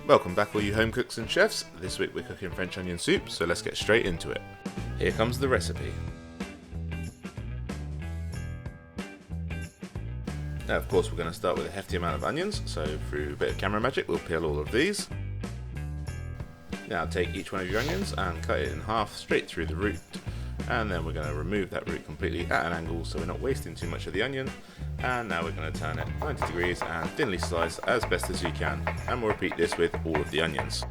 Welcome back all you home cooks and chefs. This week we're cooking French onion soup, so let's get straight into it. Here comes the recipe. Now of course we're going to start with a hefty amount of onions, so through a bit of camera magic we'll peel all of these. Now take each one of your onions and cut it in half straight through the root, and then we're going to remove that root completely at an angle so we're not wasting too much of the onion. And now we're going to turn it 90 degrees and thinly slice as best as you can, and we'll repeat this with all of the onions.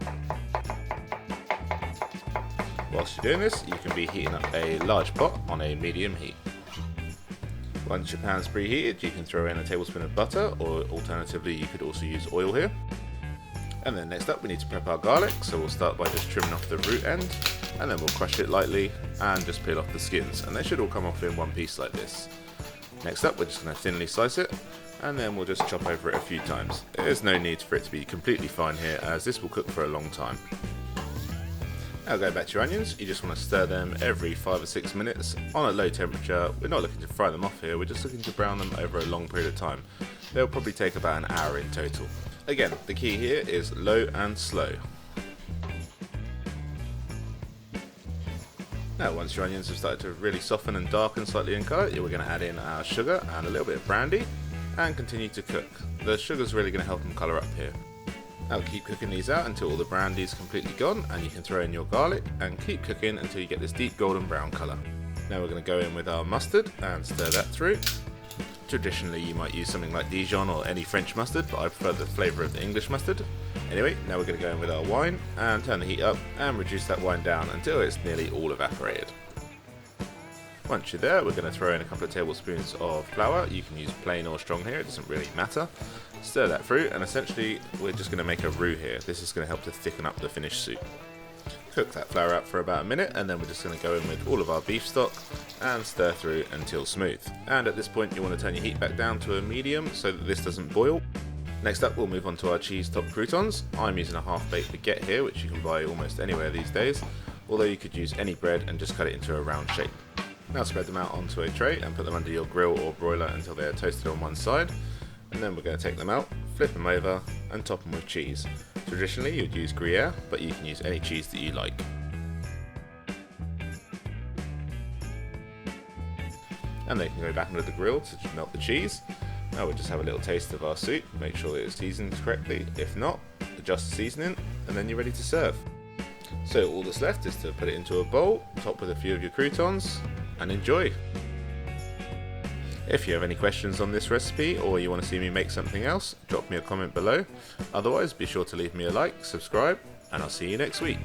Whilst you're doing this, you can be heating up a large pot on a medium heat. Once your pan's preheated, you can throw in a tablespoon of butter, or alternatively you could also use oil here. And then next up we need to prep our garlic, so we'll start by just trimming off the root end, and then we'll crush it lightly and just peel off the skins, and they should all come off in one piece like this. Next up we're just going to thinly slice it, and then we'll just chop over it a few times. There's no need for it to be completely fine here, as this will cook for a long time. Now going back to your onions, you just want to stir them every 5 or 6 minutes on a low temperature. We're not looking to fry them off here, we're just looking to brown them over a long period of time. They'll probably take about an hour in total. Again, the key here is low and slow. Now once your onions have started to really soften and darken slightly in colour, we're going to add in our sugar and a little bit of brandy and continue to cook. The sugar's really going to help them colour up here. Now keep cooking these out until all the brandy is completely gone, and you can throw in your garlic and keep cooking until you get this deep golden brown colour. Now we're going to go in with our mustard and stir that through. Traditionally you might use something like Dijon or any French mustard, but I prefer the flavour of the English mustard. Anyway, now we're going to go in with our wine and turn the heat up and reduce that wine down until it's nearly all evaporated. Once you're there, we're going to throw in a couple of tablespoons of flour. You can use plain or strong here, it doesn't really matter. Stir that through, and essentially we're just going to make a roux here. This is going to help to thicken up the finished soup. Cook that flour up for about a minute, and then we're just going to go in with all of our beef stock and stir through until smooth. And at this point you want to turn your heat back down to a medium so that this doesn't boil. Next up we'll move on to our cheese topped croutons. I'm using a half baked baguette here, which you can buy almost anywhere these days, although you could use any bread and just cut it into a round shape. Now spread them out onto a tray and put them under your grill or broiler until they are toasted on one side, and then we're going to take them out, flip them over and top them with cheese. Traditionally you'd use Gruyere, but you can use any cheese that you like. And they can go back under the grill to melt the cheese. Now we'll just have a little taste of our soup, make sure that it's seasoned correctly. If not, adjust the seasoning, and then you're ready to serve. So all that's left is to put it into a bowl, top with a few of your croutons, and enjoy. If you have any questions on this recipe, or you want to see me make something else, drop me a comment below. Otherwise, be sure to leave me a like, subscribe, and I'll see you next week.